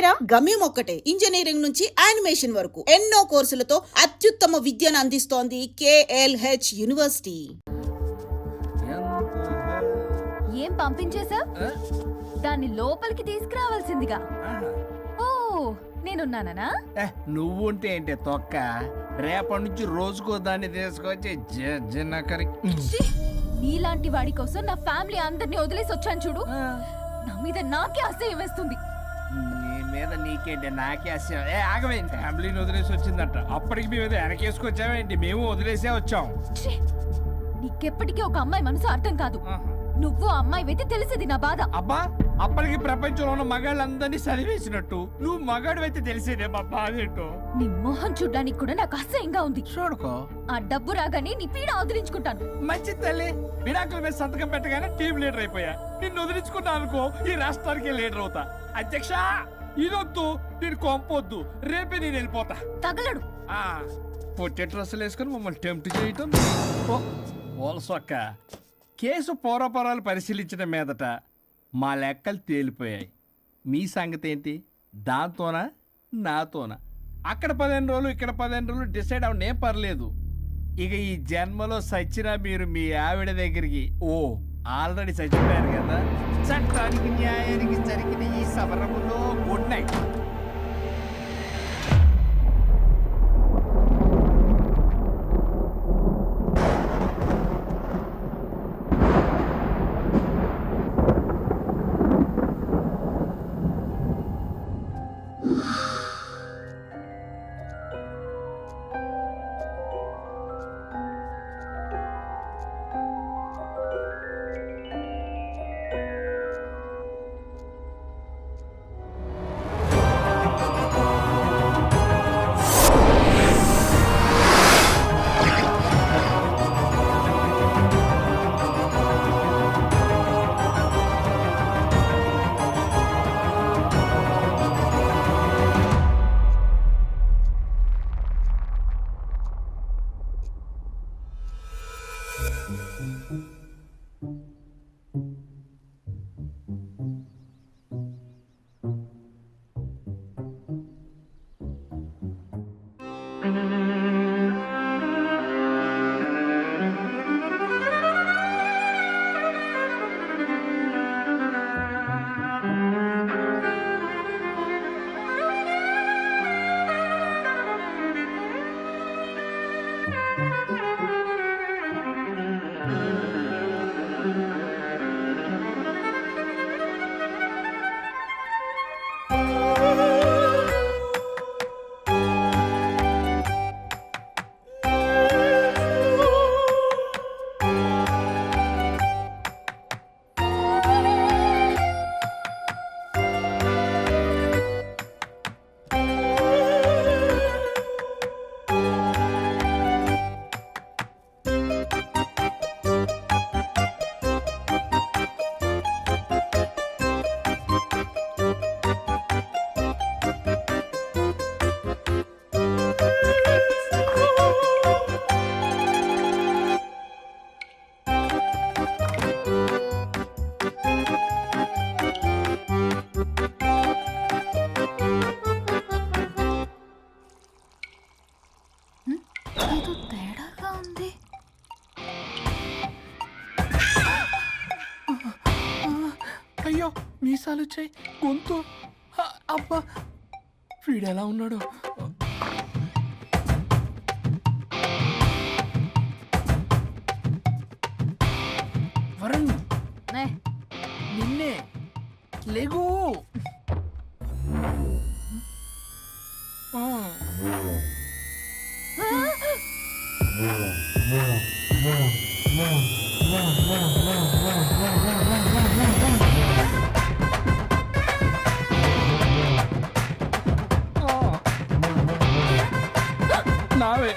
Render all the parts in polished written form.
పేరా? గమ్యం ఒక్కటే, ఇంజనీరింగ్ నుంచి యానిమేషన్ వరకు ఎన్నో కోర్సులతో అత్యుత్తమ విద్యను అందిస్తోంది KLH యూనివర్సిటీ. ఏం పంపించేశా? దాన్ని లోపలికి తీసుకురావాల్సిందిగా. ఓ నేనున్నానా? నువ్వు ఉంటే ఏంటి తొక్క, రేపటి నుంచి రోజుకో దాన్ని తీసుకొచ్చి నీలాంటి వాడి కోసం నా ఫ్యామిలీ అందరినీ వదిలేసి వచ్చాను చూడు. నా మీద నాకే అసహ్యం వేస్తుంది. నీ మీద నీకేంటి, నాకే అసహ్యం. ఆగవేంటి, ఫ్యామిలీని వదిలేసి వచ్చిందంట, అప్పటికి మేము వెనకేసుకొచ్చామేంటి? మేము వదిలేసే వచ్చాం. నీకెప్పటికీ ఒక అమ్మాయి మనసు అర్థం కాదు. నువ్వు అమ్మాయి అయితే తెలిసేది నా బాధ. అబ్బా, అప్పటికి ప్రపంచంలో ఉన్న మగాళ్ళందరినీ చదివేసినట్టు నువ్వు మగాడు అయితే తెలిసేదే మా బాధ ఏంటో. నీ మొహం చూడ్డానికి కూడా నాకు అసహ్యంగా ఉంది. చూడుకో, ఆ డబ్బు రాగానే నీ పీడ వదిలించుకుంటాను. మంచి తల్లి, విడాకుల మీద సంతకం పెట్టగానే టీం లీడర్ అయిపోయా. నిన్ను వదిలించుకున్నా అనుకో, ఈ రాష్ట్రానికి లీడర్ అవుతా. అధ్యక్ష, ఇదొద్దు, నేను కొంపొద్దు, రేపే నేను వెళ్ళిపోతా. తగలడు. పొట్టె డ్రెస్సులు వేసుకుని మమ్మల్ని టెంప్ట్ చేయటం. ఓలసొక్క, కేసు పూర్వపరాలు పరిశీలించడం మీదట మా లెక్కలు తేలిపోయాయి. మీ సంగతి ఏంటి? దాంతోనా నాతోనా? అక్కడ 15 రోజులు, ఇక్కడ 15 రోజులు డిసైడ్ అవనే పర్లేదు. ఇక ఈ జన్మలో సచ్చినా మీరు మీ ఆవిడ దగ్గరికి ఆల్రెడీ చచ్చిపోయారు కదా. చట్టానికి న్యాయానికి జరిగిన ఈ సమరములో గుడ్ నైట్. అయ్యో, మీసాలు వచ్చాయి, గొంతు. అబ్బా, వీడెలా ఉన్నాడు? వరుణ్, నిన్నే లేగు. నావే.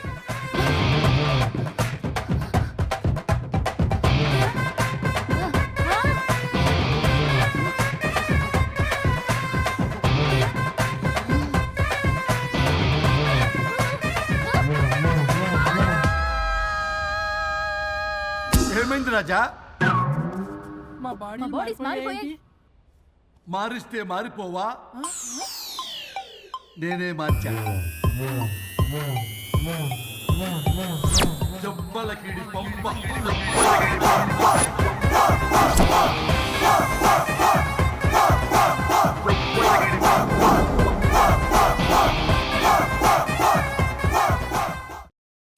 ఏమైంది రాజా? మా బాడీ మారిపోయాయి. మారిస్తే మారిపోవా? నేనే మార్చా జబ్బలకిడి పంప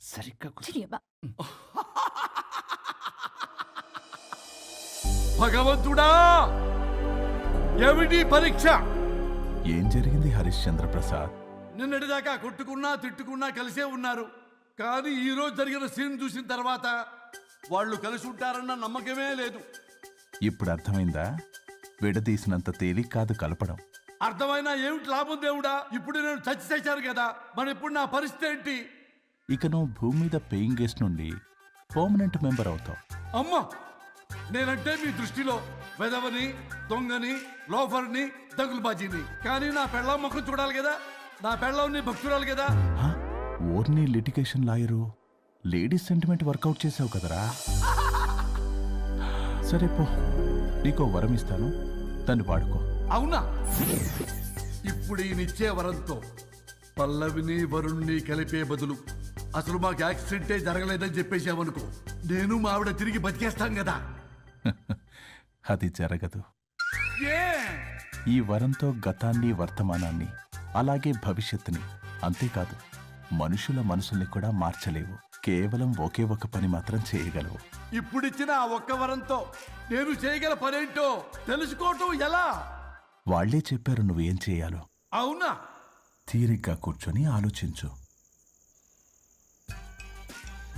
సరిగ్గా కూర్చో. చిరియబ్బా. భగవంతుడా ఏమిటి పరీక్ష? ఏం జరిగింది హరిశ్చంద్ర ప్రసాద్? నిన్నటిదాకా కొట్టుకున్నా తిట్టుకున్నా కలిసే ఉన్నారు, కానీ ఈ రోజు జరిగిన సీన్ చూసిన తర్వాత వాళ్ళు కలిసి ఉంటారన్న నమ్మకమే లేదు. ఇప్పుడు అర్థమైందా? విడదీసినంత తేలిక కాదు కలపడం. అర్థమైనా ఏమిటి లాభం దేవుడా? ఇప్పుడు నేను చచ్చి చచ్చాను కదా, మరి ఇప్పుడు నా పరిస్థితి ఏంటి? ఇక నువ్వు భూమి మీద పేయింగ్ గెస్ట్ నుండి పర్మనెంట్ మెంబర్ అవుతావు. అమ్మా, నేనంటే మీ దృష్టిలో వెదవని, దొంగని, లోఫర్ని, దగులుబాజీని. కానీ నా పెళ్ళం ముఖం చూడాలి కదా, నా పెళ్ళం నీ భక్తురాలు కదా. హ? ఓర్ని litigation lawyer, ladies sentiment work out చేసావు కదరా. సరే పో, నీకో వరం ఇస్తాను, దాన్ని వాడుకో. అవునా? ఇప్పుడు ఈయనిచ్చే వరంతో పల్లవిని వరుణ్ణి కలిపే బదులు అసలు మాకు యాక్సిడెంటే జరగలేదని చెప్పేసామనుకో, నేను మా ఆవిడ తిరిగి బతికేస్తాం కదా. అది జరగదు. ఏ ఈ వరంతో గతాన్ని, వర్తమానాన్ని, అలాగే భవిష్యత్తుని, అంతేకాదు మనుషుల మనసుల్ని కూడా మార్చలేవు. కేవలం ఒకే ఒక పని మాత్రం చేయగలవు. ఇప్పుడిచ్చిన ఆ ఒక్క వరంతో నేను చేయగల పనేంటో తెలుసుకోవటం ఎలా? వాళ్లే చెప్పారు నువ్వేం చేయాలో. అవునా? తీరిగ్గా కూర్చొని ఆలోచించు.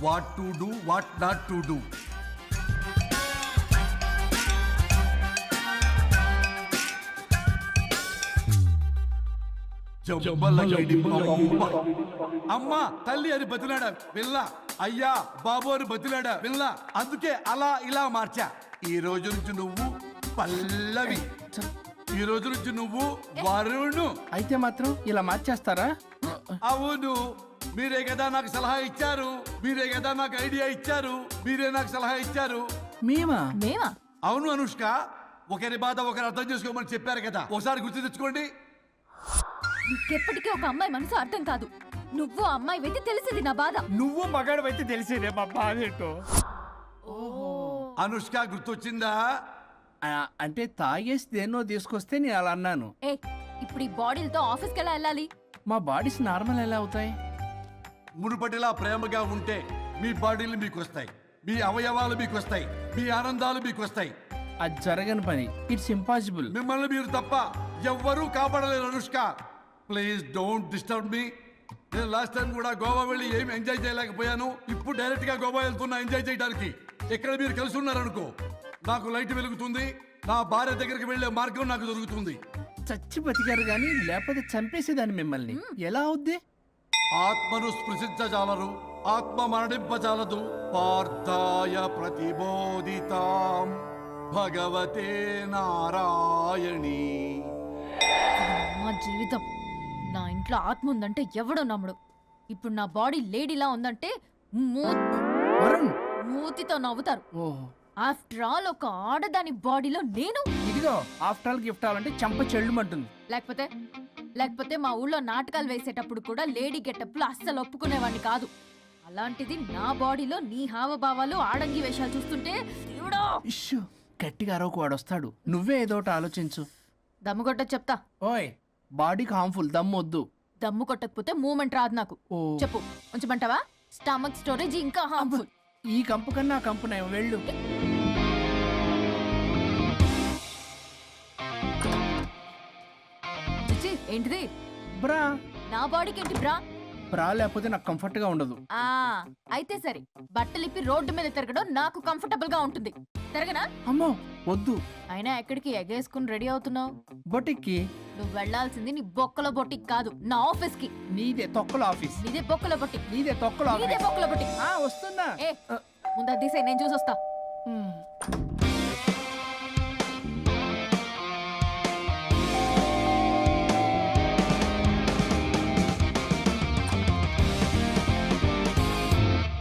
What to do, what not to do. అమ్మా తల్లి అని బతిలాడా విల్ల, అయ్యా బాబు అని బతిలాడా విల్ల. అందుకే అలా ఇలా మార్చా. ఈ రోజు నుంచి నువ్వు పల్లవి, ఈ రోజు నుంచి నువ్వు వరుణు. అయితే మాత్రం ఇలా మార్చేస్తారా? అవును, మీరే కదా నాకు సలహా ఇచ్చారు, మీరే కదా నాకు ఐడియా ఇచ్చారు, మీరే నాకు సలహా ఇచ్చారు. మేమా? మేమా? అవును అనుష్క, ఒకరి బాధ ఒకరు అర్థం చేసుకోమని చెప్పారు కదా, ఒకసారి గుర్తు తెచ్చుకోండి. నీకెప్పటికీ ఒక అమ్మాయి మనసు అర్థం కాదు. నువ్వు అమ్మాయి వెతి తెలిసింది నా బాధ. నువ్వు మగాడు అయితే తెలిసేదే మా బాధ ఏంటో. అనుష్క గుర్తొచ్చిందా? అంటే తాగేసి దేన్నో తీసుకొస్తే నేను అలా అన్నాను. ఏ ఇప్పుడు ఈ బాడీలతో ఆఫీస్కి ఎలా వెళ్ళాలి? మా బాడీస్ నార్మల్ ఎలా అవుతాయి? మునుపటిలా ప్రేమగా ఉంటే మీ బాడీలు మీకు వస్తాయి, మీ అవయవాలు మీకు వస్తాయి, మీ ఆనందాలు మీకు వస్తాయి. అది జరగని పని. It's impossible. మిమ్మల్ని మీరు తప్ప ఎవ్వరూ కాపాడలేరు Anushka. Please don't disturb me. నేను లాస్ట్ టైం కూడా గోవా వెళ్ళి ఏం ఎంజాయ్ చేయలేకపోయాను. ఇప్పుడు డైరెక్ట్ గా గోవా వెళ్తున్నా ఎంజాయ్ చేయడానికి. ఎక్కడ మీరు కలిసి ఉన్నారనుకో, నాకు లైట్ వెలుగుతుంది, నా భార్య దగ్గరికి వెళ్లే మార్గం నాకు దొరుకుతుంది. చచ్చి బతికారు గాని లేకపోతే చంపేసేదాన్ని మిమ్మల్ని. ఎలా అవుద్ది? ఆత్మను స్పృశించజాలరు, ఆత్మ మరణింపజాలదు. పార్థాయ ప్రతిబోధితాం భగవతే నారాయణి. మా జీవితం, నా ఇంట్లో ఆత్మ ఉందంటే ఎవడో నమ్ముడు. ఇప్పుడు నా బాడీ లేడీలా ఉందంటే వరుణ్. మూతితో నవ్వుతారు. ఓహో, ఆఫ్టర్ ఆల్ ఒక ఆడదాని బాడీలో నేను. ఇదిగో ఆఫ్టర్ ఆల్ గిఫ్ట్ అవ్వాలంటే చంప చెల్లుమంటుంది. లేకపోతే మా ఊళ్ళో నాటకాలు వేసేటప్పుడు కూడా లేడీ గెటప్లు అస్సలు ఒప్పుకునేవాడిని కాదు. అలాంటిది నా బాడీలో నీ హావభావాలు, ఆడంగి వేషాలు చూస్తుంటే దేవుడో. ఇష్యూ, గట్టిగా అరవకు, వాడు వస్తాడు. నువ్వే ఏదో ఒకటి ఆలోచించు. దమ్ము కొట్ట చెప్తా. ఓయ్, బాడీకి హార్మ్ఫుల్, దమ్ము వద్దు. దమ్ము కొట్టకపోతే మూమెంట్ రాదు నాకు. ఓ, చెప్పు, ఉంచమంటావా? స్టమక్ స్టోరేజ్ ఇంకా హార్మ్ఫుల్. ఈ కంపు కన్నా ఆ కంపు నయం. వెళ్ళు. చిచి, ఏంటిది? బ్రా. నా బాడీకి ఏంటి బ్రా? బ్రా లేకపోతే నాకు కంఫర్ట్ గా ఉండదు. ఆ అయితే సరే, బట్టలిప్పి రోడ్డు మీద తిరగడం నాకు కంఫర్టబుల్ గా ఉంటుంది. తిరగనా? అమ్మో వద్దు. అయినా ఎక్కడికి ఎగేసుకుని రెడీ అవుతున్నావు? బొటిక్కి. నువ్వు వెళ్లాల్సింది నీ బొక్కల బొట్టికి కాదు, నా ఆఫీస్ కి. నీదే తొక్కల ఆఫీస్. నీదే బొక్కల బొట్టికి. నీదే తొక్కల నీదే ఆఫీస్. బొక్కల బొట్టికి. ఆ, వస్తున్నా. ఏ ముందు అది తీసేయ్, నేను చూసొస్తా.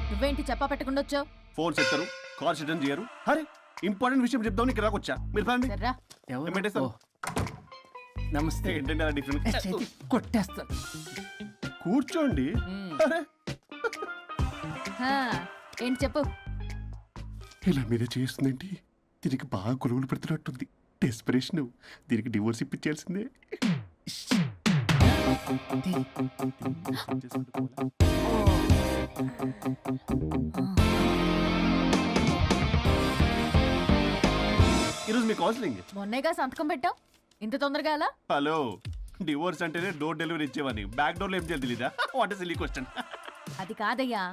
నువ్వేంటి చెప్పా పెట్టకుండా వచ్చావు? ఫోన్ చేస్తారు, కాల్ అటెండ్ చేయరు. అరే ఇంపార్టెంట్ విషయం చెప్దాం ఇక్కడ రాకొచ్చా. మీరు రండి. సర్రా. ఎవరు? ఏం పెట్టేస్తావు? ఓ, నమస్తే ఏంటంటే అలా డిఫరెంట్ చేతి కొట్టేస్తాను. కూర్చోండి. అరే, హా, ఏంటి చెప్పు. ఇలా మీద చేస్తుందేంటి? దీనికి బాగా గొలుగులు పెడుతున్నట్టుంది. డెస్పిరేషన్. దీనికి డివోర్స్ ఇప్పించాల్సిందే. ఈరోజు మీ కౌన్సిలింగ్. మొన్నేగా సంతకం పెట్టావు, ఇంత తొందరగా అలా? హలో, డివోర్స్ అంటేనే డోర్ డెలివరీ ఇచ్చేవాని. బ్యాక్ డోర్ లో ఏం చేయాలి తెలీదా? What is silly question. అది కాదయ్యా,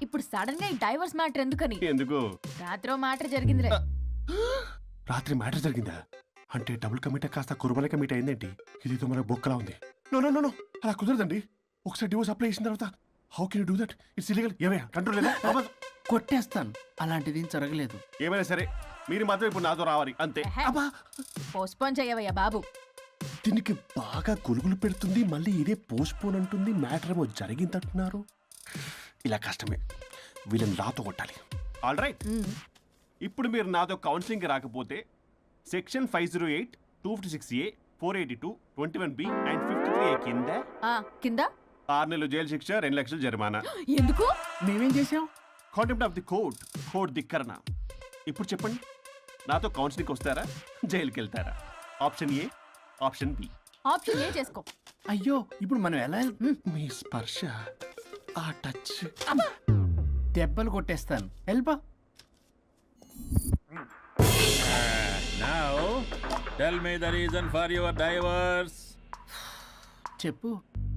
ఇప్పుడు సడన్ గా ఈ డైవర్స్ మ్యాటర్ ఎందుకని? ఎందుకు? రాత్రో మ్యాటర్ జరిగిందిలే. రాత్రి మ్యాటర్ జరిగిందా? అంటే డబుల్ కమిట్ కాస్త కురుమల కమిట్ అయిందేంటి? ఇదేదో మనకు బొక్కలా ఉంది. నో నో నో నో, అలా కుదరదండి. ఒకసారి డివోర్స్ అప్లై చేసిన తర్వాత how can you do that? It's illegal. ఏమయ్యా కంట్రోల్ లేదా? కొట్టేస్తాను. అలాంటిది జరగలేదు. ఏమైనా సరే మీరు మాత్రం ఇప్పుడు నాతో రావాలి అంతే. ఎహె. అబ్బా, పోస్ట్పోన్ చేయవయ్యా బాబు. దీనికి బాగా గొలుగులు పెడుతుంది. మళ్ళీ ఇదే పోస్ట్ పోన్ అంటుంది. మ్యాటర్ ఏమో జరిగిందంటున్నారు. ఇలా కష్టమే. వీళ్ళని నాతో కొట్టాలి. ఆల్ రైట్, ఉమ్, ఇప్పుడు మీరు నాతో కౌన్సిలింగ్ రాకపోతే section 508, 256A, 482, 21B and 53A కింద ఆ, కింద 6 నెలలు జైలు శిక్ష, 2 లక్షలు జరిమానా. ఎందుకు? మేమేం చేసాం? Contempt of the court, court ధిక్కరణ. ఇప్పుడు చెప్పండి, నాతో కౌన్సిలింగ్కి వస్తారా, జైలుకి వెళ్తారా? Option A, option B. Option A చేసుకో. అయ్యో, ఇప్పుడు మనం ఎలా మీ స్పర్శ, ఆ టచ్. దెబ్బలు కొట్టేస్తాను. వెళ్ళిపో. Now, tell me the reason for your divorce. చెప్పు.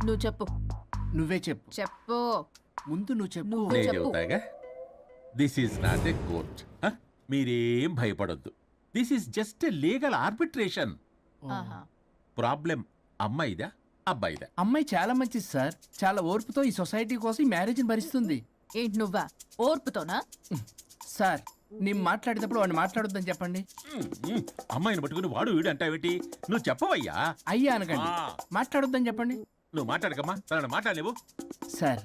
నువ్వు చెప్పు. నువ్వే చెప్పు. చెప్పు. ముందు నువ్వు చెప్పు. నువ్వు నేను చెప్పు. చెబుతాగా. This is not a court. మీరేం భయపడొద్దు. This is just a legal arbitration. ఆహా. ప్రాబ్లం అమ్మాయిదా అబ్బాయిదా? అమ్మాయి చాలా మంచిది సార్. చాలా ఓర్పుతో ఈ సొసైటీ కోసం ఈ మ్యారేజ్ని భరిస్తుంది. ఏంటి నువ్వా? ఓర్పుతోనా? సార్, నేను మాట్లాడేటప్పుడు వాడిని మాట్లాడొద్దని చెప్పండి. అమ్మాయిని పట్టుకుని వాడు వీడు అంటావేంటి? నువ్వు చెప్పవయ్యా. అయ్యా అనకండి. ఆ. మాట్లాడొద్దని చెప్పండి. నువ్వు మాట్లాడకమ్మా, తనని మాట్లాడలేవు. సార్,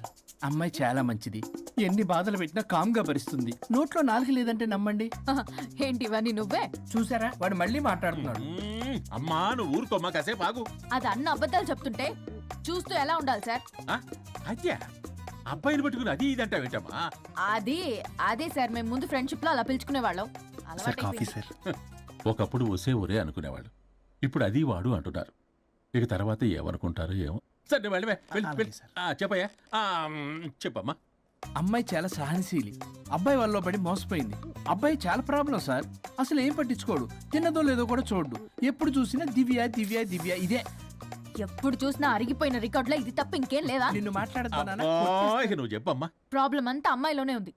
అమ్మాయి చాలా మంచిది. ఎన్ని బాధలు పెట్టినా కామ్గా భరిస్తుంది. నోట్లో నాలుగు లేదంటే నమ్మండి. ఆహా. ఏంటి ఇవన్నీ నువ్వే? చూసారా, వాడు మళ్ళీ మాట్లాడుతున్నాడు. అమ్మా నువ్వు ఊరుకోమ్మా, కాసేపు ఆగు. అది అన్న అబద్ధాలు చెప్తుంటే చూస్తూ ఎలా ఉండాలి సార్? అద్యా అబ్బాయిని పట్టుకుని అది ఇది అంటావేంటమ్మా? అదే సార్, మేము ముందు ఫ్రెండ్షిప్ లో అలా పిలుచుకునే వాళ్ళం. Sir coffee sir. ఒకప్పుడు ఒసే ఒరే అనుకునేవాళ్ళు, ఇప్పుడు అది వాడు అంటున్నారు. ఇక తర్వాత ఏమనుకుంటారో ఏమో. సరే వెళ్ళి అలాగే సార్. చెప్పయ్యా. చెప్పమ్మా. అమ్మాయి చాలా సహనశీలి. అబ్బాయి వాళ్ళలో పడి మోసపోయింది. అబ్బాయి చాలా ప్రాబ్లం సార్. అసలు ఏం పట్టించుకోడు. తిన్నదో లేదో కూడా చూడు. ఎప్పుడు చూసినా దివ్య దివ్య దివ్య ఇదే. ఎప్పుడు చూసినా అరిగిపోయిన రికార్డులో ఇది తప్ప ఇంకేం లేదా? నిన్ను మాట్లాడతానా? అబ్బా, ఇక నువ్వు చెప్పమ్మా. ప్రాబ్లం అంతా అమ్మాయిలోనే ఉంది.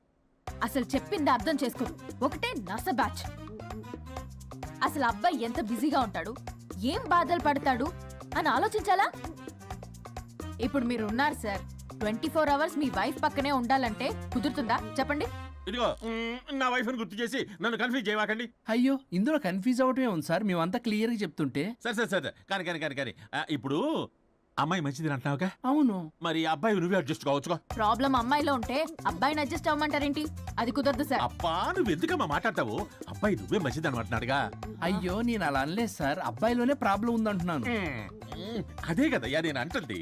అసలు చెప్పింది అర్థం చేసుకోదు. ఒకటే నస బ్యాచ్. అసలు అబ్బాయి ఎంత బిజీగా ఉంటాడు, ఏం బాధలు పడతాడు అని ఆలోచించాలా? ఇప్పుడు మీరు ఉన్నారు సార్, 24 అవర్స్ మీ వైఫ్ పక్కనే ఉండాలంటే కుదురుతుందా చెప్పండి? ఇదిగో నా వైఫ్ ని గుర్తు చేసి నన్ను కన్ఫ్యూజ్ చేయవాకండి. అయ్యో, ఇందులో కన్ఫ్యూజ్ అవటమే ఉంది సార్. మేమంతా క్లియర్గా చెప్తుంటే. సరే కానీ ఇప్పుడు అమ్మాయి మంచిది అంటున్నావుగా, అవును. మరి అబ్బాయి నువ్వే అడ్జస్ట్ కావచ్చుగా. ప్రాబ్లం అమ్మాయిలో ఉంటే అబ్బాయిని అడ్జస్ట్ అవ్వమంటారేంటి? అది కుదరదు సార్. అబ్బా నువ్వు ఎందుకమ్మా మాట్లాడతావు? అబ్బాయి నువ్వే మంచిది అనమాటున్నాడుగా. అయ్యో, నేను అలా అనలేదు సార్. అబ్బాయిలోనే ప్రాబ్లం ఉందంటున్నాను. అదే కదయ్యా నేను అంటుంది.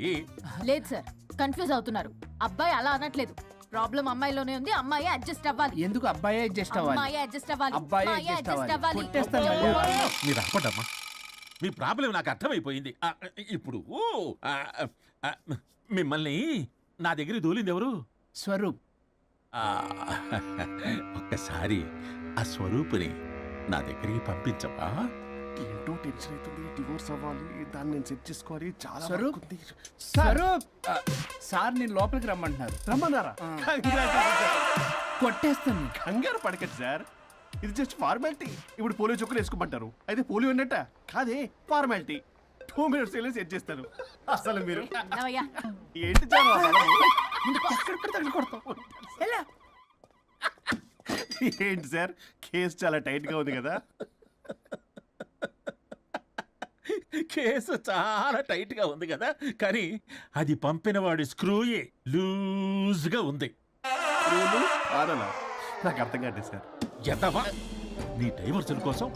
లేదు సార్, కన్ఫ్యూజ్ అవుతున్నారు. అబ్బాయి అలా అనట్లేదు. ప్రాబ్లం అమ్మాయిలోనే ఉంది. అమ్మాయి అడ్జస్ట్ అవ్వాలి. ఎందుకు అబ్బాయి అడ్జస్ట్ అవ్వాలి? అమ్మాయి అడ్జస్ట్ అవ్వాలి. అబ్బాయి అమ్మాయి adjust adjust అవ్వాలి. అవ్వాలి. కొట్టేస్తాను మళ్ళీ. మీరు ఆపడమ్మా. మీ ప్రాబ్లం నాకు అర్థమైపోయింది. ఇప్పుడు మిమ్మల్ని నా దగ్గర దూలింది ఎవరు? స్వరూప్. ఆ, ఒక్కసారి ఆ స్వరూపుని నా దగ్గరికి పంపించవా? ఏంటో టెన్షన్ అవుతుంది. డివోర్స్ అవ్వాలి, దాన్ని నేను సెట్ చేసుకోవాలి. చాలా స్వరూప్? వర్క్ ఉంది. స్వరూప్, సార్ నేను లోపలికి రమ్మంటున్నారు. రమ్మన్నారా? ఆ. Congratulations, sir. కొట్టేస్తాను. కంగారు పడకండి సార్, ఇది జస్ట్ ఫార్మాలిటీ. ఇప్పుడు పోలియో చుక్కలు వేసుకోమంటారు, అయితే పోలియో ఉన్నట్ట కాదే, ఫార్మాలిటీ. 2 minutes వెళ్ళి సెట్ చేస్తారు. అసలు మీరు విన్నావయ్యా? ఏంటి చాలా ఎలా? ఏంటి సార్, కేసు చాలా టైట్ గా ఉంది కదా? కేసు చాలా టైట్ గా ఉంది కదా, కానీ అది పంపిన వాడి స్క్రూయే లూజ్ గా ఉంది. ఆడలా నాకు అర్థం కాదు సార్. ఎంతవా నీ డైవర్సన్ కోసం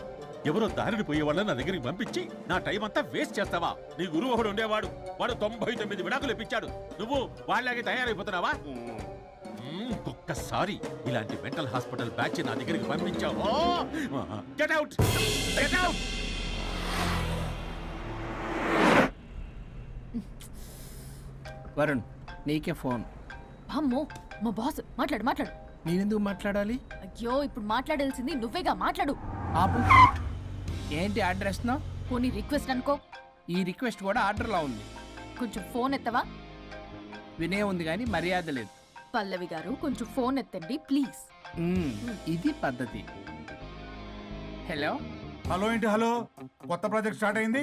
ఎవరో దారిని పోయే వాళ్ళని నా దగ్గరికి పంపించి నా టైం అంతా వేస్ట్ చేస్తావా? నీ గురువు ఒకడు ఉండేవాడు, వాడు 99 విడాకులు ఇప్పించాడు. నువ్వు వాళ్ళలాగే తయారైపోతున్నావా? ఒక్కసారి ఇలాంటి మెంటల్ హాస్పిటల్ బ్యాచ్ నా దగ్గరికి పంపించావు, get out, get out. Varun, నీకే ఫోన్. అమ్మో, మా బాస్. మాట్లాడు మాట్లాడు. నేనెందుకు మాట్లాడాలి? అయ్యో, ఇప్పుడు మాట్లాడాల్సింది నువ్వేగా, మాట్లాడు. ఆపు. ఏంటి ఆర్డర్ ఇస్తున్నావు? పోనీ రిక్వెస్ట్ అనుకో. ఈ రిక్వెస్ట్ కూడా ఆర్డర్లో ఉంది. కొంచెం ఫోన్ ఎత్తవా? వినే ఉంది కానీ మర్యాద లేదు. పల్లవి గారు, కొంచెం ఫోన్ ఎత్తండి ప్లీజ్. ఇది పద్ధతి. హలో. హలో ఏంటి హలో? కొత్త ప్రాజెక్ట్ స్టార్ట్ అయింది,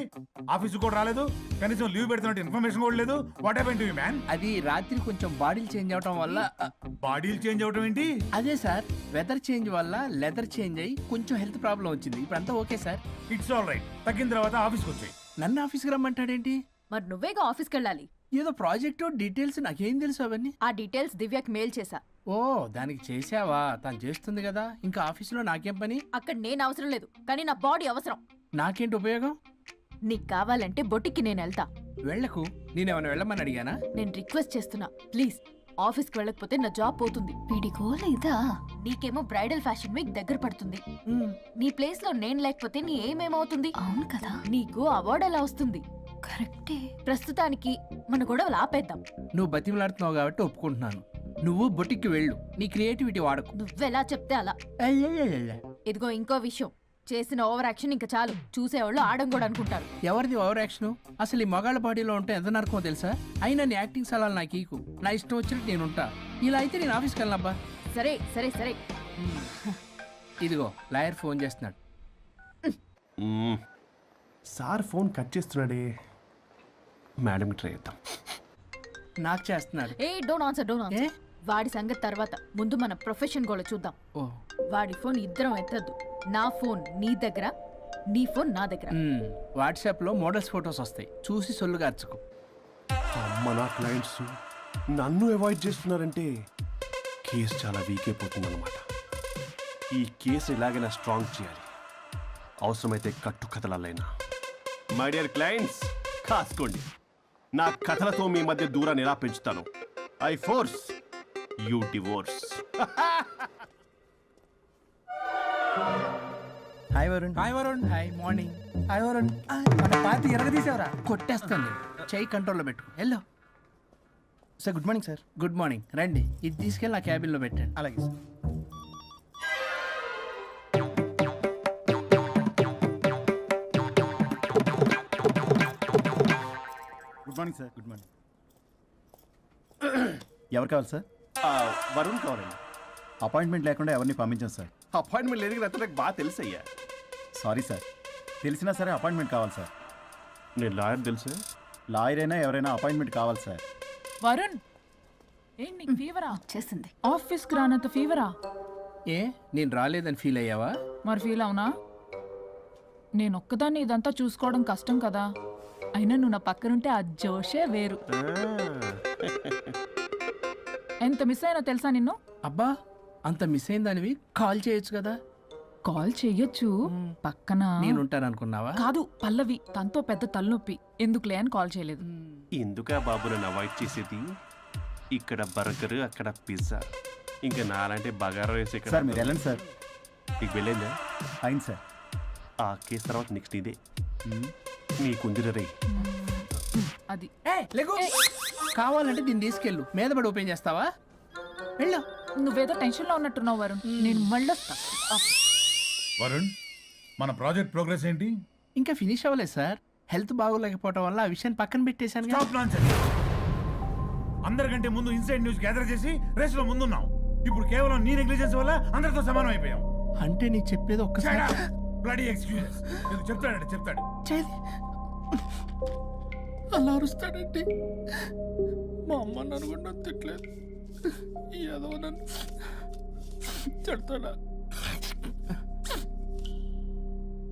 ఆఫీస్ కూడా రాలేదు, కనీసం లీవ్ పెడుతున్నట్టు ఇన్ఫర్మేషన్ కూడా లేదు. What happened to you man? అది రాత్రి కొంచెం బాడీలు చేంజ్ అవటం వల్ల. బాడీలు చేంజ్ అవటం ఏంటి? అదే సార్, వెదర్ చేంజ్ వల్ల లెదర్ చేంజ్ అయ్యి కొంచెం హెల్త్ ప్రాబ్లం వచ్చింది. ఇప్పుడు అంతా okay sir. It's all right. తగ్గిన తర్వాత ఆఫీస్కి వచ్చాయి. నన్ను ఆఫీస్కి రమ్మంటాడేంటి? మరి నువ్వేగా ఆఫీస్కి వెళ్ళాలి. ఏదో ప్రాజెక్టు డీటెయిల్స్ నాకేం తెలుసు అవన్నీ. ఆ డీటెయిల్స్ దివ్యకి మెయిల్ చేశా. ఓ, దానికి చేసావా? తను చేస్తుంది కదా, ఇంకా ఆఫీసులో నాకేం పని? అక్కడ నేను అవసరం లేదు, కానీ నా బాడీ అవసరం. నాకేంటి ఉపయోగం? నీకు కావాలంటే బొటిక్కి నేను వెళ్తా. వెళ్ళకు. నేనేమైనా వెళ్ళమని అడిగానా? నేను రిక్వెస్ట్ చేస్తున్నా ప్లీజ్. ఆఫీస్కి వెళ్ళకపోతే నా జాబ్ పోతుంది. వీడికోలా ఇదా? నీకేమో బ్రైడల్ ఫ్యాషన్ వీక్ దగ్గర పడుతుంది. నీ ప్లేస్ లో నేను లేకపోతే నీ ఏమేమవుతుంది? అవును కదా. నీకు అవార్డు ఎలా వస్తుంది? కరెక్టే. ప్రస్తుతానికి మన గొడవలు ఆపేద్దాం. నువ్వు బతిమలాడుతున్నావు కాబట్టి ఒప్పుకుంటున్నాను. నువ్వు బొటిక్కి వెళ్ళు, నీ క్రియేటివిటీ వాడకు. నువ్వెలా చెప్తే అలా. ఇదిగో ఇంకో విషయం, చేసిన ఓవర్ యాక్షన్ ఇంకా చాలు. చూసేవాళ్ళు ఆడం కూడా అనుకుంటారు. ఎవరిది ఓవర్ యాక్షన్? అసలు ఈ మగాళ్ళ బాడీలో ఉంటే ఎంత నరకమో తెలుసా? అయినా నీ యాక్టింగ్ సలాలు నాకు ఈకు. నా ఇష్టం వచ్చినట్టు నేను ఉంటా. ఇలా అయితే నేను ఆఫీస్కి వెళ్ళనబ్బా. సరే సరే సరే. ఇదిగో లాయర్ ఫోన్ చేస్తున్నాడు. సార్ ఫోన్ కట్ చేస్తున్నాడే. మేడంకి ట్రై చేద్దాం. నాకు చేస్తున్నాడు. ఏ డోంట్ ఆన్సర్, డోంట్ ఏ? ఆన్సర్. వాడి సంగతి తర్వాత, ముందు మన ప్రొఫెషన్ కూడా చూద్దాం. ఓ. వాడి ఫోన్ ఇద్దరం ఎత్తద్దు. నా ఫోన్ నీ దగ్గర, నీ ఫోన్ నా దగ్గర. వాట్సాప్లో మోడల్స్ ఫొటోస్ వస్తాయి, చూసి సొల్లుగా అర్చుకో. అమ్మ, నా క్లయింట్స్ నన్ను అవాయిడ్ చేస్తున్నారంటే కేసు చాలా వీక్ అయిపోతుంది అనమాట. ఈ కేసు ఎలాగైనా స్ట్రాంగ్ చేయాలి, అవసరమైతే కట్టు కథలైనా. మై డియర్ క్లయింట్స్, కాసుకోండి. నా కథలతో మీ మధ్య దూరాన్ని ఎలా పెంచుతాను. I force you divorce. Hi Varun. Hi Varun. Hi morning. Hi Varun. మన పార్టీ ఎరగదీసావరా? కొట్టేస్తాను నేను. చెయ్యి కంట్రోల్లో పెట్టు. Hello sir, good morning sir. Good morning. రండి, ఇది తీసుకెళ్ళి నా క్యాబిన్లో పెట్టండి. అలాగే sir. Good morning sir. Good morning. ఎవరు కావాలి సార్? వరుణ్ కావాలండి. అపాయింట్మెంట్ లేకుండా ఎవరిని పంపించాం సార్. అపాయింట్మెంట్ లేదు కదా, నాకు బాగా తెలుసు అయ్యా. సారీ సార్, తెలిసినా సరే అపాయింట్మెంట్ కావాలి సార్. నేను లాయర్ తెలుసు. లాయర్ అయినా ఎవరైనా అపాయింట్మెంట్ కావాలి సార్. వరుణ్, ఏంటి నీకు ఫీవరా? చేసింది. ఆఫీస్కి రానంత ఫీవరా? ఏ, నేను రాలేదని ఫీల్ అయ్యావా? మరి ఫీల్ అవునా? నేను ఒక్కదాన్ని ఇదంతా చూసుకోవడం కష్టం కదా. అయినా నువ్వు నా పక్కనుంటే ఆ జోషే వేరు. ఎంత మిస్ అయినా తెలుసా నిన్ను? అబ్బా, అంత మిస్ అయిందానివి కాల్ చేయొచ్చు కదా. కాల్ చెయ్యొచ్చు, పక్కన నేనుంటాను అనుకున్నావా? కాదు, పల్లవి. తనతో పెద్ద తలనొప్పి, ఎందుకులే అని కాల్ చేయలేదు. ఎందుకా బాబు నన్ను అవాయిడ్ చేసేది? ఇక్కడ బర్గర్, అక్కడ పిజ్జా, ఇంకా నాలంటే బగారా వేసి ఇక్కడ. సార్ మీరు వెళ్ళండి సార్. నీకు వెళ్ళిందా? అయింది సార్. ఆ కేసు తర్వాత నెక్స్ట్ ఇదే నీకుందిరే రే. అది లేకు. కావాలంటే దీన్ని తీసుకెళ్ళు, మీద పడి ఓపెన్ చేస్తావా? వెళ్ళు. నువ్వేదో టెన్షన్లో ఉన్నట్టున్నావు వరుణ్. నేను మళ్ళొస్తా. వరుణ్, మన ప్రాజెక్ట్ ప్రోగ్రెస్ ఏంటి? ఇంకా ఫినిష్ అవ్వలేదు సార్. హెల్త్ బాగోలేకపోవడం వల్ల ఆ విషయాన్ని పక్కన పెట్టేశాను. Stop nonsense. అందరికంటే ముందు ఇన్సైడ్ న్యూస్ గ్యాదర్ చేసి రేస్ లో ముందున్నాం. ఇప్పుడు కేవలం నీ నెగ్లిజెన్స్ వల్ల అందరితో సమానం అయిపోయాం. అంటే నీకు చెప్పేది ఒక్కసారి. Bloody excuses. చెప్తాడంటే చెప్తాడు. చేది అలా అరుస్తాడంటే మా అమ్మ నన్ను కూడా నన్ను తిట్టలేదు. ఏదో నన్ను తిడతాడా?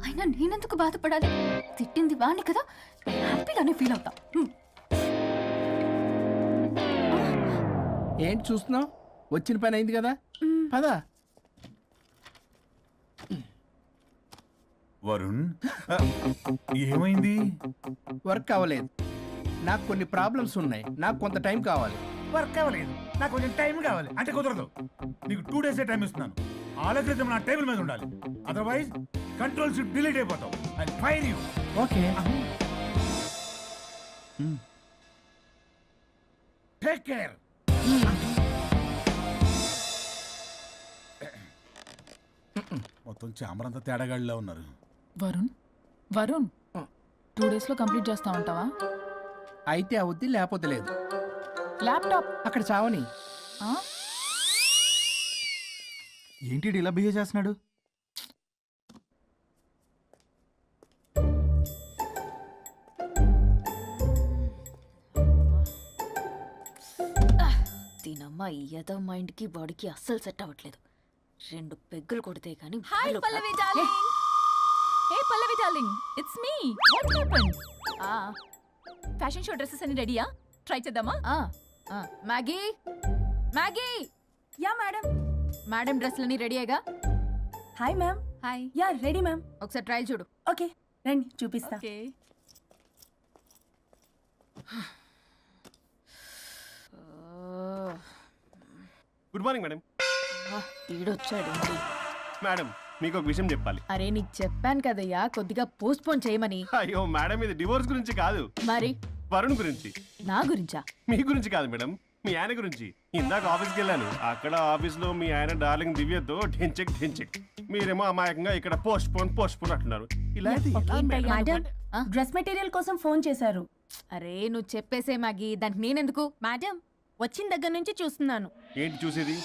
అయినా నేనెందుకు బాధపడాలి? తిట్టింది వాణ్ణి కదా, హ్యాపీగానే ఫీల్ అవుతా. ఏంటి చూస్తున్నావు? వచ్చిన పని అయింది కదా, పదా. వరుణ్ ఏమైంది? వర్క్ అవ్వలేదు. నాకు కొన్ని ప్రాబ్లమ్స్ ఉన్నాయి. నాకు కొంత టైం కావాలి. వర్క్ అవ్వలేదు, నాకు కొంచెం టైం కావాలి అంటే కుదరదు. నీకు 2 days టైం ఇస్తున్నాను. ఆలోచించడం నా టేబుల్ మీద ఉండాలి. అదర్వైజ్ కంట్రోల్ షిప్ డిలీట్ అయిపోతావు. I fire you. Okay. Take care. మొత్తం చామరంతా తేడాగాడిలా ఉన్నారు. వరుణ్ వరుణ్ 2 days లో కంప్లీట్ చేస్తా ఉంటావా? అయితే అవుద్ది, లేకపోతే లేదు. ల్యాప్టాప్ అక్కడ చావని. ఆ? ఏంటి ఇలా బిహేవ్ చేస్తున్నాడు? దీనమ్మ ఏదో మైండ్ కి బాడీకి అస్సలు సెట్ అవ్వట్లేదు. 2 పెగ్గులు కొడితే కానీ hi Pallavi darling. Hey Pallavi darling, it's me. What happened? Fashion show dresses అన్ని రెడీయా? ట్రై చేద్దామా? Maggie Maggie. Yeah madam. Madam డ్రెస్లన్నీ రెడీయేగా? Hi ma'am. Hi. Yeah ready ma'am. ఒకసారి ట్రయల్ చూడు. ఓకే రండి చూపిస్తా. ఓకే. Good morning madam. ఈడొచ్చాడు. మేడం మీకు ఒక విషయం చెప్పాలి. అరే నీకు చెప్పాను కదయ్యా కొద్దిగా పోస్ట్ పోన్ చేయమని. అయ్యో మేడం, ఇది డివోర్స్ గురించి కాదు, మరి వరుణ్ గురించి. నా గురించా? మీ గురించి కాదు మేడం, మీ ఆయన గురించి. ఇందాక ఆఫీస్కి వెళ్ళాను. అక్కడ ఆఫీస్లో మీ ఆయన డార్లింగ్ దివ్యతో ఢెంచెక్ ఢెంచెక్. మీరేమో అమాయకంగా ఇక్కడ పోస్ట్ పోన్ అంటున్నారు. ఇలా అయితే ఎలా మేడం? మేడం డ్రెస్ మెటీరియల్ కోసం ఫోన్ చేశారు. అరే నువ్వు చెప్పేసే మ్యాగీ, దానికి నేనెందుకు? మేడం వచ్చిన దగ్గర నుంచి చూస్తున్నాను. ఏంటి చూసేది?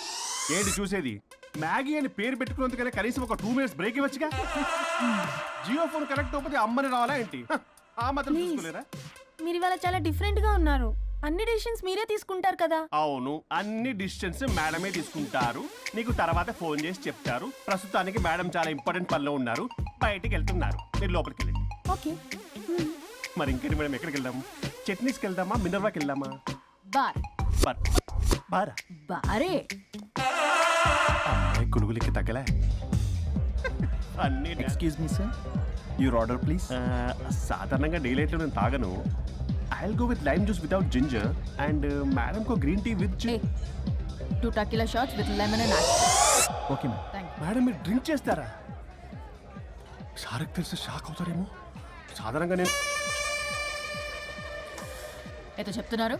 ఏంటి చూసేది? మ్యాగీ అని పేరు పెట్టుకున్నందుకనే కనీసం ఒక 2 minutes బ్రేక్ ఇవ్వచ్చుగా. జియో ఫోన్ కనెక్ట్ అవ్వకపోతే అమ్మని రావాలా ఏంటి? ఆ మాత్రం చూసుకోలేరా? మీరు ఇవాళ చాలా డిఫరెంట్ గా ఉన్నారు. అన్ని డిసిషన్స్ మీరే తీసుకుంటారు కదా. అవును, అన్ని డిసిషన్స్ మేడమే తీసుకుంటారు. నీకు తర్వాత ఫోన్ చేసి చెప్తారు. ప్రస్తుతానికి మేడం చాలా ఇంపార్టెంట్ పనిలో ఉన్నారు, బయటికి వెళ్తున్నారు. మీరు లోపలికి వెళ్ళండి. ఓకే. మరి ఇంకేంటి మేడం, ఎక్కడికి వెళ్దాం? చట్నీస్కి వెళ్దామా, మినర్వాకి వెళ్దామా? బార్. బారా? బారే. అమ్మాయి కులుగులకి తగ్గలే. అన్ని excuse me sir, your order please. సాధారణంగా డే లైట్లో నేను తాగను. I'll go with lime juice without ginger and madam కో green tea with 2 tequila shots with lemon and ice. Okay ma'am. Thank you. Madam మీరు డ్రింక్ చేస్తారా? సార్కి తెలిస్తే షాక్ అవుతారేమో. సాధారణంగా నేను ఏదో చెప్తున్నారు.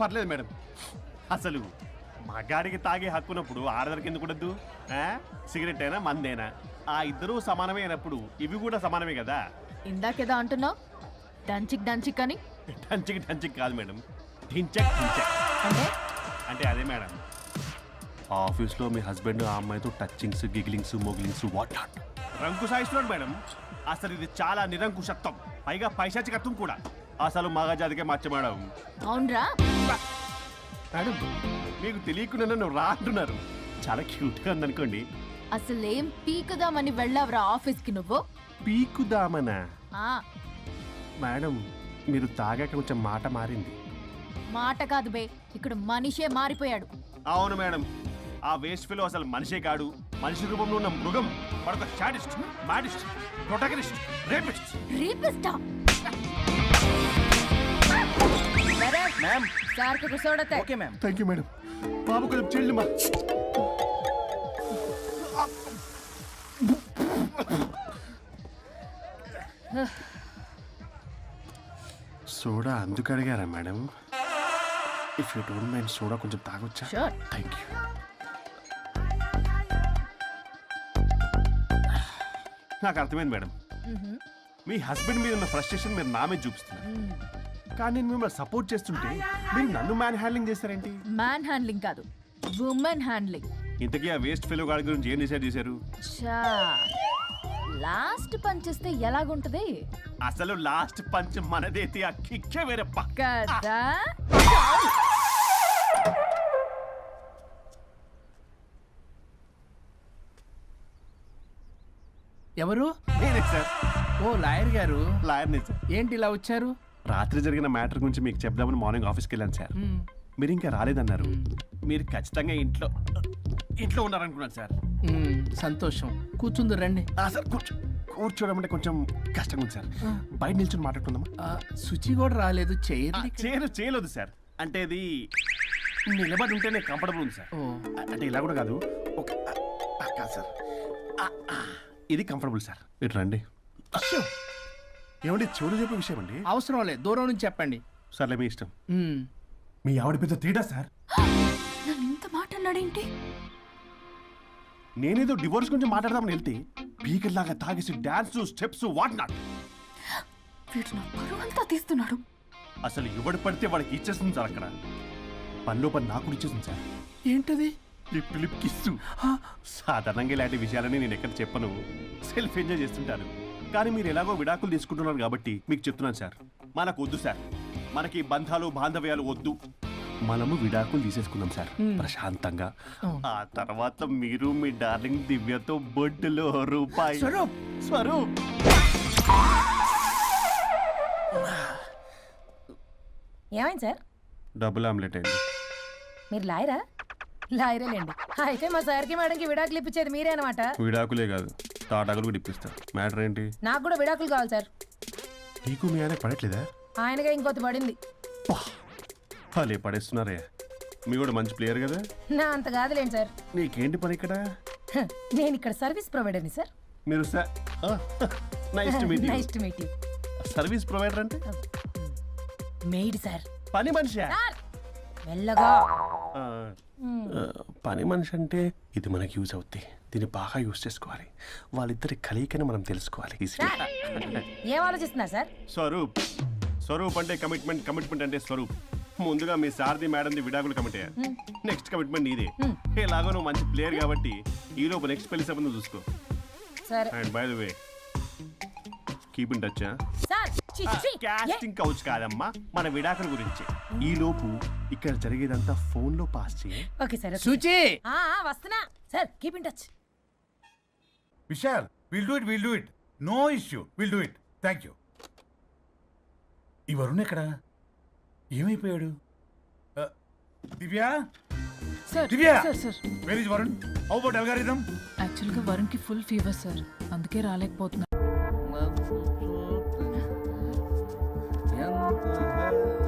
పర్లేదు మేడం. అసలు మగాడికి తాగే హక్కున్నప్పుడు ఆడదానికి ఎందుకు ఉండద్దు? సిగరెట్ అయినా మందేనా ఆ ఇద్దరూ సమానమే అయినప్పుడు ఇవి కూడా సమానమే కదా. ఇందాకేదో అంటున్నావు డంచిక్ డంచిక్ అని. డంచిక్ డంచిక్ కాదు మేడం, ఢించక్ ఢించక్. అంటే అంటే అదే మేడం, ఆఫీస్లో మీ హస్బెండ్ ఆ అమ్మాయితో టచ్చింగ్స్, గిగ్లింగ్స్, మోగిలింగ్స్ వాట్ నాట్ రంకు సాయిస్తున్నాడు మేడం. అసలు ఇది చాలా నిరంకుశత్వం, పైగా పైశాచికత్వం కూడా. అసలు మగజాతికే మచ్చ మేడం. అవునరా? మేడం మీకు తెలియకుండా నన్ను రా అంటున్నారు. చాలా క్యూట్గా ఉందనుకోండి. అసలు ఏం పీకుదామని వెళ్ళావురా ఆఫీస్కి నువ్వు? పీకుదామనా? ఆ మేడం మీరు తాగాక కొంచెం మాట మారింది. మాట కాదు బే, ఇక్కడ మనిషే మారిపోయాడు. అవును మేడం, ఆ వేస్ట్ ఫెలో అసలు మనిషే కాడు. మనిషి రూపంలో ఉన్న మృగం. మరొక శాడిస్ట్, మాడిస్ట్, ప్రొటగనిస్ట్, రేపిస్ట్. రీపిస్టా మ్యామ్. సార్ కు కూర్చోడతే. Okay ma'am. Thank you madam. బాబు కొంచెం చెల్లి మా సోడా అందుకు అడిగారా madam? If you don't mind soda కొంచెం తాగొచ్చా? Sure. Thank you. నాకు అర్థమైంది మేడం, మీ హస్బెండ్ మీద ఉన్న ఫ్రస్ట్రేషన్ మీరు నా మీద చూపిస్తున్నారు. కానీ నేను మిమ్మల్ని సపోర్ట్ చేస్తుంటే మీరు నన్ను మ్యాన్ హ్యాండ్లింగ్ చేస్తారేంటి? మ్యాన్ హ్యాండ్లింగ్ కాదు, ఉమెన్ హ్యాండ్లింగ్. ఇంతకీ ఆ వేస్ట్ ఫెలో గాడి గురించి ఏం డిసైడ్ చేశారు? లాస్ట్ పంచ్ ఇస్తే ఎలాగుంటది? అసలు లాస్ట్ పంచ్ మనదైతే ఆ కిక్కే వేరే పక్క. కదా ఎవరు? నేనే సార్. ఓ లాయర్ గారు. లాయర్ని సార్. ఏంటి ఇలా వచ్చారు? రాత్రి జరిగిన మ్యాటర్ గురించి మీకు చెప్దామని మార్నింగ్ ఆఫీస్కి వెళ్ళాను సార్. మీరు ఇంకా రాలేదన్నారు. మీరు ఖచ్చితంగా ఇంట్లో ఉన్నారనుకున్నాను సార్. సంతోషం. కూర్చుంది రండి. సార్ కూర్చోవడం అంటే కొంచెం కష్టంగా ఉంది సార్. బయట నిల్చొని మాట్లాడుకుందామా? శుచి కూడా రాలేదు. చేయలేదు సార్. అంటే ఇది నిలబడి ఉంటేనే కంఫర్టబుల్ ఉంది సార్. అంటే ఇలా కూడా కాదు. కాదు సార్, ఇది కంఫర్టబుల్ సార్. ఇటు రండి. ఏమండి చెవులు చెప్పే విషయం అండి? అవసరం లేదు, దూరం నుంచి చెప్పండి. సర్లే మీ ఇష్టం. మీ ఆవిడ పెద్ద తేడా సార్. నన్ను ఇంత మాట అన్నాడేంటి? నేనేదో డివోర్స్ గురించి మాట్లాడదామని వెళ్తే పీకల్లాగా తాగేసి డాన్స్ స్టెప్స్ వాట్ నాట్. వీడు నా పరువు అంతా తీస్తున్నాడు. అసలు ఎవడు పడితే వాడికి ఇచ్చేస్తుంది సార్. అక్కడ పనిలో పని నాకు కూడా ఇచ్చేస్తుంది సార్. ఏంటది? Lip kiss. సాధారణంగా ఇలాంటి విషయాలని నేను ఎక్కడ చెప్పను. సెల్ఫ్ ఎంజాయ్ చేస్తుంటాను. కానీ మీరు ఎలాగో విడాకులు తీసుకుంటున్నారు కాబట్టి మీకు చెప్తున్నాను సార్, మనకు వద్దు సార్. మనకి బంధాలు బాంధవ్యాలు వద్దు. మనము విడాకులు తీసేసుకుందాం సార్ ప్రశాంతంగా. ఆ తర్వాత మీరు మీ డార్లింగ్ దివ్యతో బొడ్డులో రూపాయి. స్వరూప్ ఏమైంది సార్? డబుల్ ఆమ్లెట్ అయింది. మీరు లాయరా? లాయరేలేండి. అయితే మా సార్కి మేడంకి విడాకులు ఇప్పించేది మీరే అనమాట. విడాకులే కాదు, తాటాకులు కూడా ఇప్పిస్తా. మ్యాటర్ ఏంటి? నాకు కూడా విడాకులు కావాలి సార్. నీకు మీ ఆయన పడట్లేదా? ఆయనగా ఇంకొత పడింది. వాళ్ళే పడేస్తున్నారే. మీ కూడా మంచి ప్లేయర్ కదా. నా అంత కాదులేండి సార్. నీకేంటి పని ఇక్కడ? నేను ఇక్కడ సర్వీస్ ప్రొవైడర్ని సార్. మీరు nice to meet you. Nice to meet you. Service provider అంటే మెయిడ్ సార్. పని మనిషి. సార్ మెల్లగా. పని మనిషి అంటే ఇది మనకి యూజ్ అవుద్ది. దీన్ని బాగా యూజ్ చేసుకోవాలి. వాళ్ళిద్దరి కలయికని మనం తెలుసుకోవాలి. ఏం ఆలోచిస్తున్నారు సార్? స్వరూప్ అంటే కమిట్మెంట్, కమిట్మెంట్ అంటే స్వరూప్. ముందుగా మీ సారథి మేడంది విడాకులు కమిట్ అయ్యారు. నెక్స్ట్ కమిట్మెంట్ నీదే. ఎలాగో నువ్వు మంచి ప్లేయర్ కాబట్టి ఈ లోపు నెక్స్ట్ పెళ్లి సంబంధం చూసుకో. సరే. And by the way keep in touch. Sir casting couch కాదమ్మా, మన విడాకుల గురించి. ఈ లోపు ఇక్కడ జరిగేదంతా ఫోన్ లో పాస్ చేయి. Okay sir. శుచి వస్తున్నా sir. Keep in touch. Vishal, will do it. No issue, will do it. Thank you. ఈ వరుణ్ ఎక్కడ? ఏమైపోయాడు? Divya, sir Divya, sir where is Varun? How about algorithm? యాక్చువల్గా వరుణ్కి ఫుల్ ఫీవర్ సార్, అందుకే రాలేకపోతున్నా.